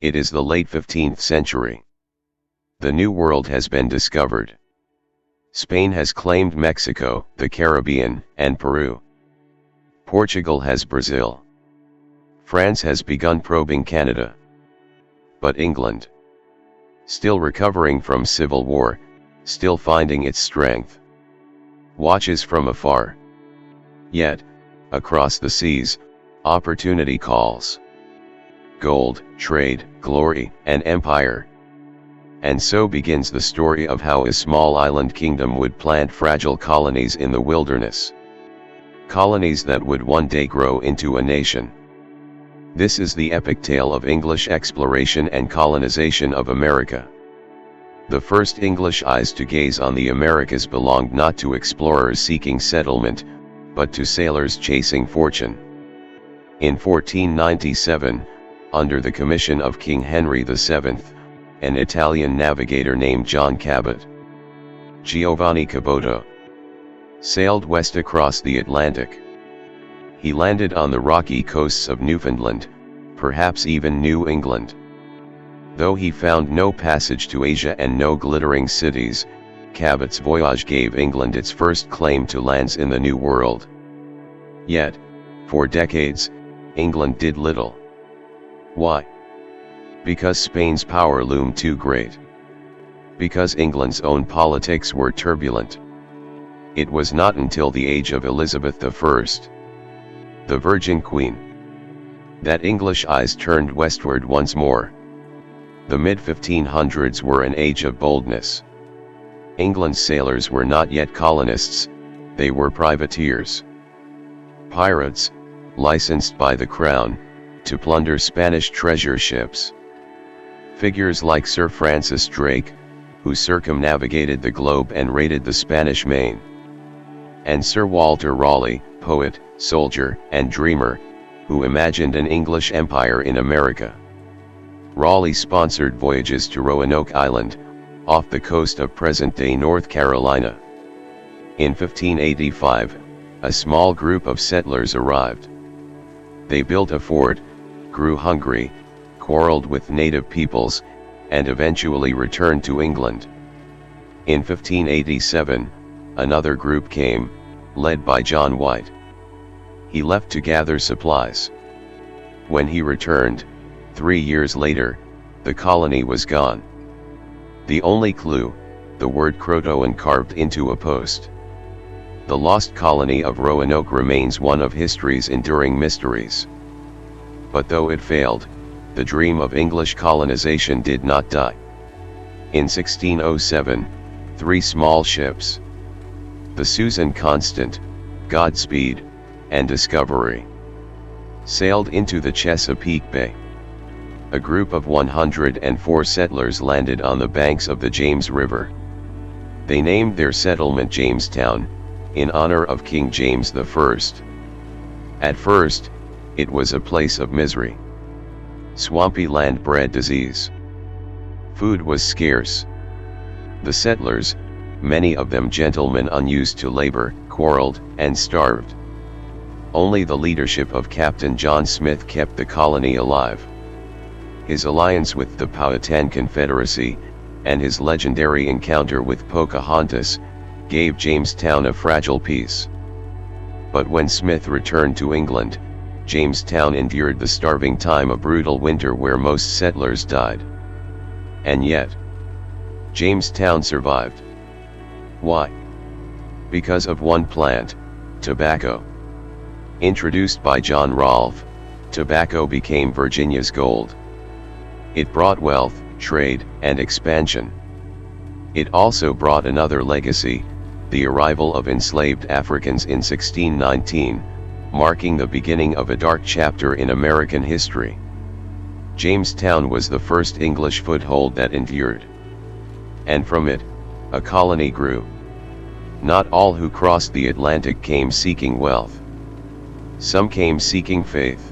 It is the late 15th century. The New World has been discovered. Spain has claimed Mexico, the Caribbean, and Peru. Portugal has Brazil. France has begun probing Canada. But England, still recovering from civil war, still finding its strength, watches from afar. Yet, across the seas, opportunity calls. Gold, trade, glory, and empire. And so begins the story of how a small island kingdom would plant fragile colonies in the wilderness. Colonies that would one day grow into a nation. This is the epic tale of English exploration and colonization of America. The first English eyes to gaze on the Americas belonged not to explorers seeking settlement, but to sailors chasing fortune. In 1497, under the commission of King Henry VII, an Italian navigator named John Cabot, Giovanni Caboto, sailed west across the Atlantic. He landed on the rocky coasts of Newfoundland, perhaps even New England. Though he found no passage to Asia and no glittering cities, Cabot's voyage gave England its first claim to lands in the New World. Yet, for decades, England did little. Why? Because Spain's power loomed too great. Because England's own politics were turbulent. It was not until the age of Elizabeth I, the Virgin Queen, that English eyes turned westward once more. The mid-1500s were an age of boldness. England's sailors were not yet colonists, they were privateers. Pirates, licensed by the crown, to plunder Spanish treasure ships. Figures like Sir Francis Drake, who circumnavigated the globe and raided the Spanish Main. And Sir Walter Raleigh, poet, soldier, and dreamer, who imagined an English empire in America. Raleigh sponsored voyages to Roanoke Island, off the coast of present-day North Carolina. In 1585, a small group of settlers arrived. They built a fort, grew hungry, quarreled with native peoples, and eventually returned to England. In 1587, another group came, led by John White. He left to gather supplies. When he returned, 3 years later, the colony was gone. The only clue, the word Croatoan carved into a post. The Lost Colony of Roanoke remains one of history's enduring mysteries. But though it failed, the dream of English colonization did not die. In 1607, 3 small ships, the Susan Constant, Godspeed, and Discovery, sailed into the Chesapeake Bay. A group of 104 settlers landed on the banks of the James River. They named their settlement Jamestown, in honor of King James I. At first, it was a place of misery. Swampy land bred disease. Food was scarce. The settlers, many of them gentlemen unused to labor, quarreled and starved. Only the leadership of Captain John Smith kept the colony alive. His alliance with the Powhatan Confederacy, and his legendary encounter with Pocahontas, gave Jamestown a fragile peace. But when Smith returned to England, Jamestown endured the starving time, a brutal winter where most settlers died. And yet, Jamestown survived. Why? Because of one plant, tobacco. Introduced by John Rolfe, tobacco became Virginia's gold. It brought wealth, trade, and expansion. It also brought another legacy, the arrival of enslaved Africans in 1619, marking the beginning of a dark chapter in American history. Jamestown was the first English foothold that endured. And from it, a colony grew. Not all who crossed the Atlantic came seeking wealth. Some came seeking faith.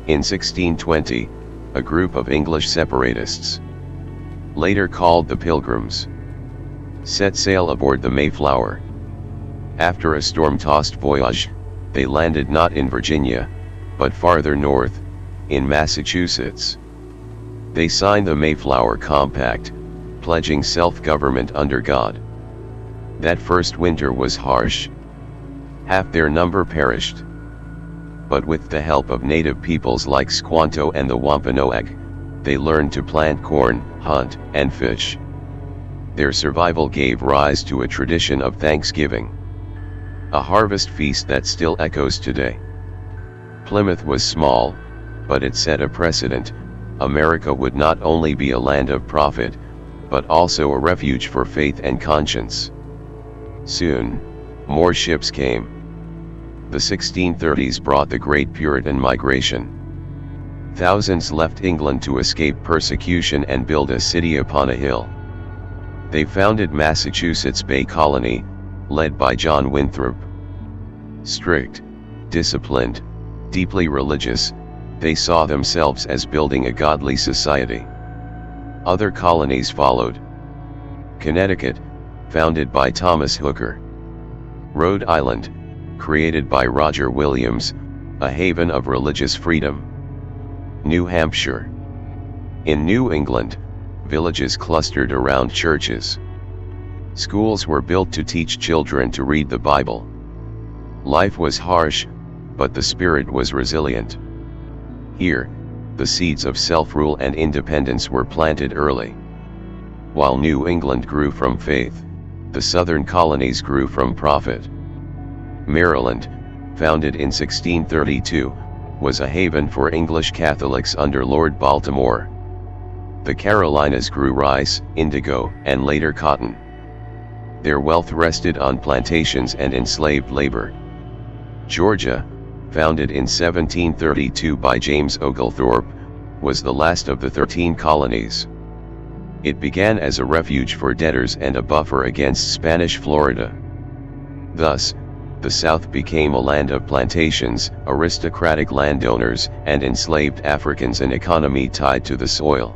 In 1620, a group of English separatists, later called the Pilgrims, set sail aboard the Mayflower. After a storm-tossed voyage, they landed not in Virginia, but farther north, in Massachusetts. They signed the Mayflower Compact, pledging self-government under God. That first winter was harsh. Half their number perished. But with the help of native peoples like Squanto and the Wampanoag, they learned to plant corn, hunt, and fish. Their survival gave rise to a tradition of Thanksgiving, a harvest feast that still echoes today. Plymouth was small, but it set a precedent. America would not only be a land of profit, but also a refuge for faith and conscience. Soon, more ships came. The 1630s brought the Great Puritan Migration. Thousands left England to escape persecution and build a city upon a hill. They founded Massachusetts Bay Colony, led by John Winthrop. Strict, disciplined, deeply religious, they saw themselves as building a godly society. Other colonies followed. Connecticut, founded by Thomas Hooker. Rhode Island, created by Roger Williams, a haven of religious freedom. New Hampshire. In New England, villages clustered around churches. Schools were built to teach children to read the Bible. Life was harsh, but the spirit was resilient. Here, the seeds of self-rule and independence were planted early. While New England grew from faith, the southern colonies grew from profit. Maryland, founded in 1632, was a haven for English Catholics under Lord Baltimore. The Carolinas grew rice, indigo, and later cotton. Their wealth rested on plantations and enslaved labor. Georgia, founded in 1732 by James Oglethorpe, was the last of the 13 colonies. It began as a refuge for debtors and a buffer against Spanish Florida. Thus, the South became a land of plantations, aristocratic landowners, and enslaved Africans, an economy tied to the soil.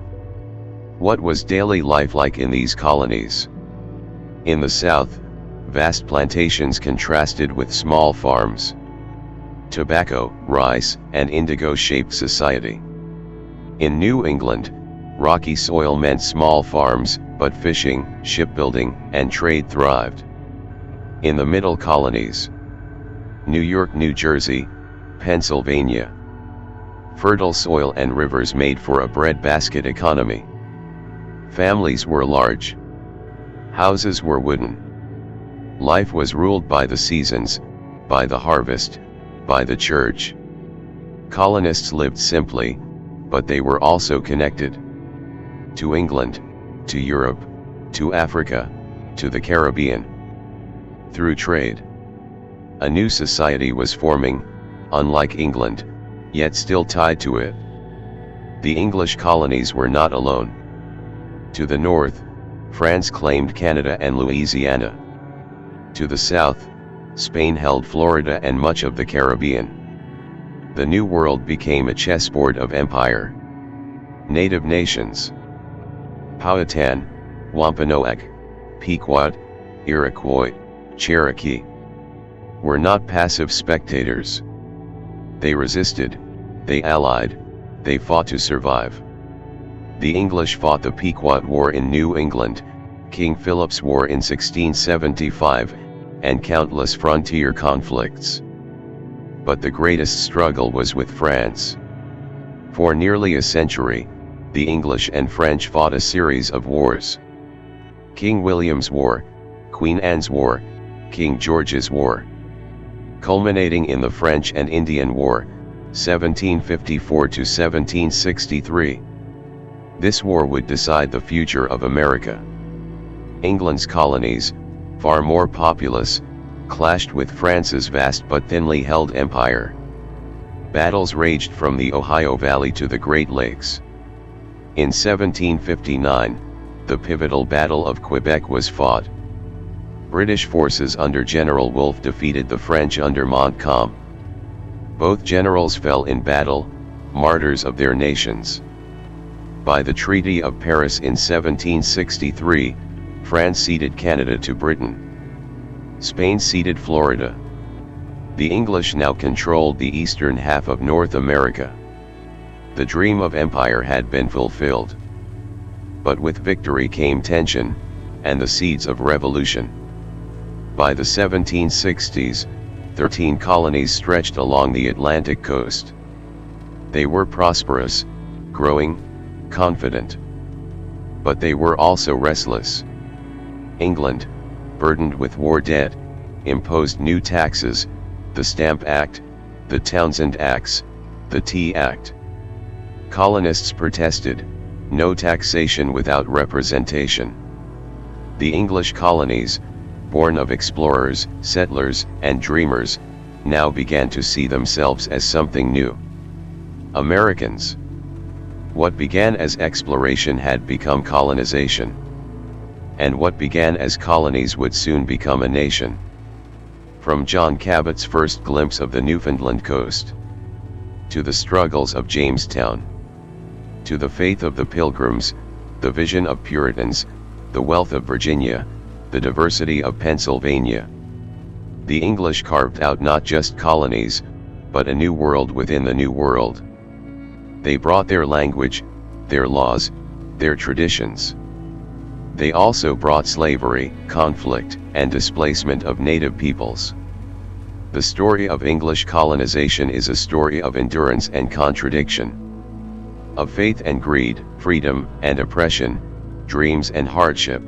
What was daily life like in these colonies? In the South, vast plantations contrasted with small farms. Tobacco, rice, and indigo shaped society. In New England, rocky soil meant small farms, but fishing, shipbuilding, and trade thrived. In the Middle Colonies, New York, New Jersey, Pennsylvania, fertile soil and rivers made for a breadbasket economy. Families were large. Houses were wooden. Life was ruled by the seasons, by the harvest, by the church. Colonists lived simply, but they were also connected. To England, to Europe, to Africa, to the Caribbean. Through trade, a new society was forming, unlike England, yet still tied to it. The English colonies were not alone. To the north, France claimed Canada and Louisiana. To the south, Spain held Florida and much of the Caribbean. The New World became a chessboard of empire. Native nations: Powhatan, Wampanoag, Pequot, Iroquois, Cherokee, were not passive spectators. They resisted, they allied, they fought to survive. The English fought the Pequot War in New England, King Philip's War in 1675, and countless frontier conflicts. But the greatest struggle was with France. For nearly a century, the English and French fought a series of wars. King William's War, Queen Anne's War, King George's War. Culminating in the French and Indian War, 1754 to 1763. This war would decide the future of America. England's colonies, far more populous, clashed with France's vast but thinly held empire. Battles raged from the Ohio Valley to the Great Lakes. In 1759, the pivotal Battle of Quebec was fought. British forces under General Wolfe defeated the French under Montcalm. Both generals fell in battle, martyrs of their nations. By the Treaty of Paris in 1763, France ceded Canada to Britain. Spain ceded Florida. The English now controlled the eastern half of North America. The dream of empire had been fulfilled. But with victory came tension, and the seeds of revolution. By the 1760s, 13 colonies stretched along the Atlantic coast. They were prosperous, growing, confident. But they were also restless. England, burdened with war debt, imposed new taxes, the Stamp Act, the Townshend Acts, the Tea Act. Colonists protested, no taxation without representation. The English colonies, born of explorers, settlers, and dreamers, now began to see themselves as something new. Americans. What began as exploration had become colonization. And what began as colonies would soon become a nation. From John Cabot's first glimpse of the Newfoundland coast, to the struggles of Jamestown, to the faith of the Pilgrims, the vision of Puritans, the wealth of Virginia, the diversity of Pennsylvania. The English carved out not just colonies, but a new world within the new world. They brought their language, their laws, their traditions. They also brought slavery, conflict, and displacement of native peoples. The story of English colonization is a story of endurance and contradiction, of faith and greed, freedom and oppression, dreams and hardship.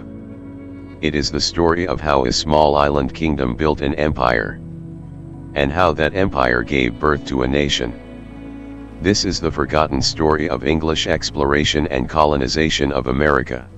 It is the story of how a small island kingdom built an empire, and how that empire gave birth to a nation. This is the forgotten story of English exploration and colonization of America.